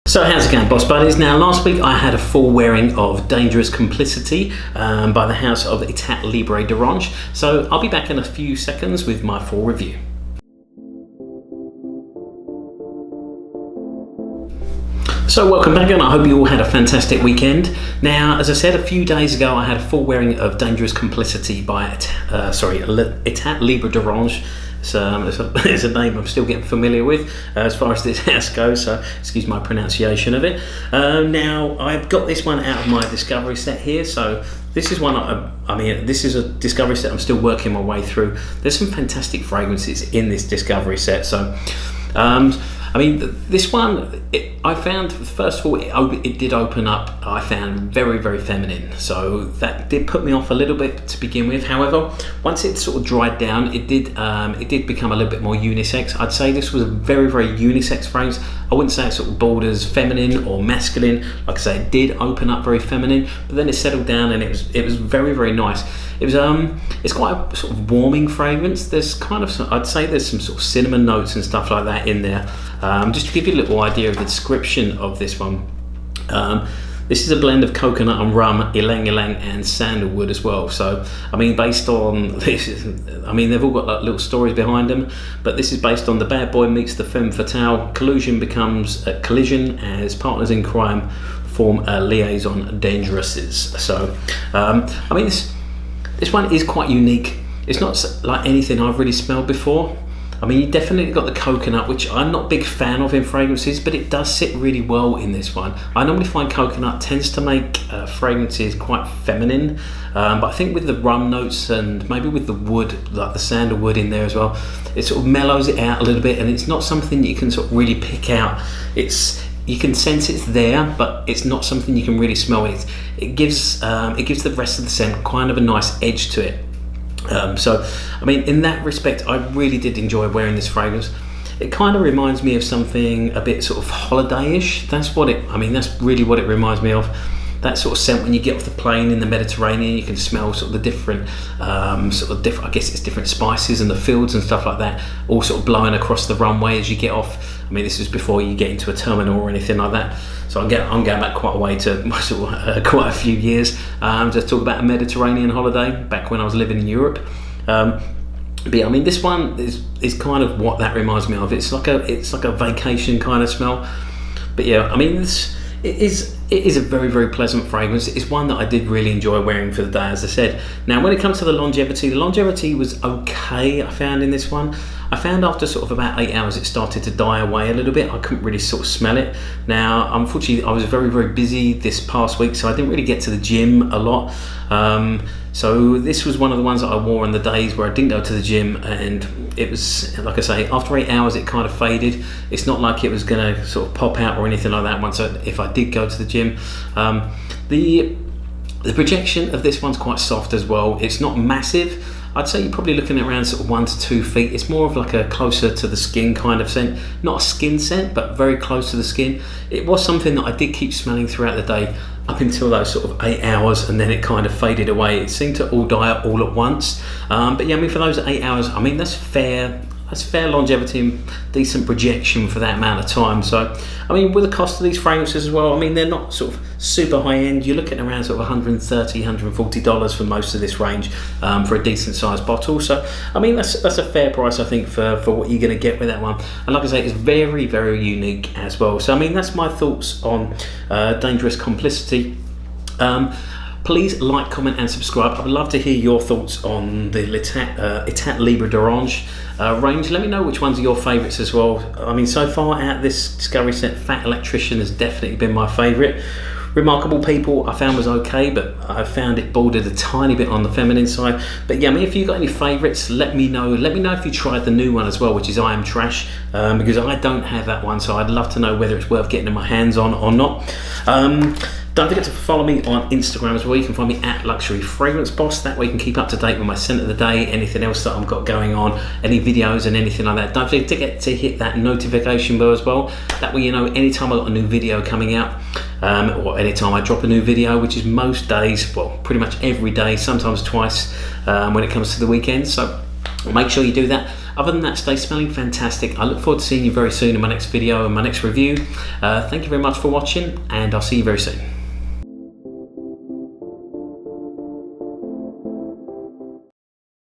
So how's it going, boss buddies? Now last week I had a full wearing of Dangerous Complicity by the house of Etat Libre d'Orange. So I'll be back in a few seconds with my full review. So welcome back, and I hope you all had a fantastic weekend. Now, as I said a few days ago, I had a full wearing of Dangerous Complicity by Etat Libre d'Orange. It's a name I'm still getting familiar with as far as this house goes, so excuse my pronunciation of it. Now, I've got this one out of my discovery set here, so this is one, this is a discovery set I'm still working my way through. There's some fantastic fragrances in this discovery set, so this one, I found, first of all, it did open up, I found very, very feminine. So that did put me off a little bit to begin with. However, once it sort of dried down, it did become a little bit more unisex. I'd say this was a very, very unisex fragrance. I wouldn't say it sort of borders feminine or masculine. Like I say, it did open up very feminine, but then it settled down and it was very, very nice. It's quite a sort of warming fragrance. There's kind of I'd say there's some sort of cinnamon notes and stuff like that in there. Just to give you a little idea of the description of this one, this is a blend of coconut and rum, Ylang and sandalwood as well. So, based on this, they've all got like little stories behind them, but this is based on the bad boy meets the femme fatale. Collusion becomes a collision as partners in crime form a liaison dangerouses. So, this one is quite unique. It's not like anything I've really smelled before. You definitely got the coconut, which I'm not a big fan of in fragrances, but it does sit really well in this one. I normally find coconut tends to make fragrances quite feminine, but I think with the rum notes and maybe with the wood, like the sandalwood in there as well, it sort of mellows it out a little bit, and it's not something you can sort of really pick out. You can sense it's there, but it's not something you can really smell. It gives the rest of the scent kind of a nice edge to it. In that respect, I really did enjoy wearing this fragrance. It kind of reminds me of something a bit sort of holiday-ish. That's really what it reminds me of. That sort of scent when you get off the plane in the Mediterranean, you can smell sort of the different, I guess it's different spices and the fields and stuff like that, all sort of blowing across the runway as you get off. This is before you get into a terminal or anything like that. So I'm going back quite a way to quite a few years to talk about a Mediterranean holiday back when I was living in Europe. This one is kind of what that reminds me of. It's like a vacation kind of smell. But yeah, it is a very, very pleasant fragrance. It's one that I did really enjoy wearing for the day, as I said. Now, when it comes to the longevity was okay, I found in this one. I found after sort of about 8 hours, it started to die away a little bit. I couldn't really sort of smell it. Now, unfortunately, I was very, very busy this past week, so I didn't really get to the gym a lot. So this was one of the ones that I wore on the days where I didn't go to the gym, and it was, like I say, after 8 hours it kind of faded. It's not like it was going to sort of pop out or anything like that if I did go to the gym. The projection of this one's quite soft as well. It's not massive. I'd say you're probably looking at around sort of 1 to 2 feet. It's more of like a closer to the skin kind of scent. Not a skin scent, but very close to the skin. It was something that I did keep smelling throughout the day up until those sort of 8 hours, and then it kind of faded away. It seemed to all die out all at once. But yeah, for those 8 hours, that's fair. That's fair longevity and decent projection for that amount of time. So, with the cost of these fragrances as well, they're not sort of super high end. You're looking around sort of $130, $140 for most of this range for a decent sized bottle. So, that's a fair price, I think, for what you're going to get with that one. And like I say, it's very, very unique as well. So, that's my thoughts on Dangerous Complicity. Please like, comment and subscribe. I would love to hear your thoughts on the Etat Libre d'Orange range. Let me know which ones are your favourites as well. So far out this discovery set, Fat Electrician has definitely been my favourite. Remarkable People I found was okay, but I found it bordered a tiny bit on the feminine side. But yeah, if you've got any favourites, let me know. Let me know if you tried the new one as well, which is I Am Trash, because I don't have that one, so I'd love to know whether it's worth getting my hands on or not. Don't forget to follow me on Instagram as well. You can find me at Luxury Fragrance Boss. That way you can keep up to date with my scent of the day, anything else that I've got going on, any videos and anything like that. Don't forget to hit that notification bell as well. That way you know anytime I've got a new video coming out, or anytime I drop a new video, which is most days, well, pretty much every day, sometimes twice when it comes to the weekend. So make sure you do that. Other than that, stay smelling fantastic. I look forward to seeing you very soon in my next video and my next review. Thank you very much for watching, and I'll see you very soon.